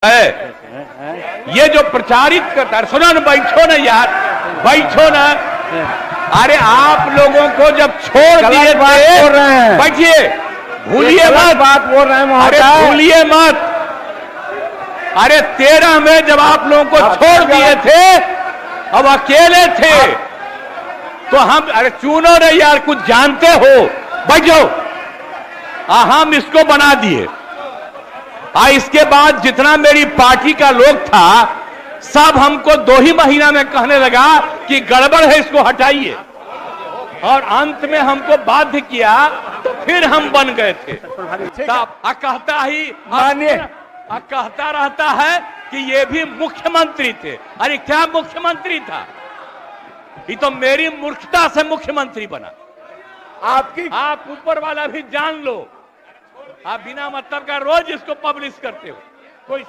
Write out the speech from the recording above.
है ये जो प्रचारित करता है। सुनो ना, बैठो ना यार, बैठो ना। अरे आप लोगों को जब छोड़ दिए थे, बैठिए, भूलिए मत, बात बोल रहे हैं। अरे भूलिए मत। अरे 13 में जब आप लोगों को छोड़ दिए थे, अब अकेले थे, तो हम, अरे चुनो रे यार, कुछ जानते हो, बैठ जाओ। हम इसको बना दिए। इसके बाद जितना मेरी पार्टी का लोग था, सब हमको 2 ही महीना में कहने लगा कि गड़बड़ है, इसको हटाइए। और अंत में हमको बाध्य किया, तो फिर हम बन गए थे। कहता रहता है कि ये भी मुख्यमंत्री थे। अरे क्या मुख्यमंत्री था? ये तो मेरी मूर्खता से मुख्यमंत्री बना। आप ऊपर वाला भी जान लो। आप बिना मतलब का रोज इसको पब्लिश करते हो, कोई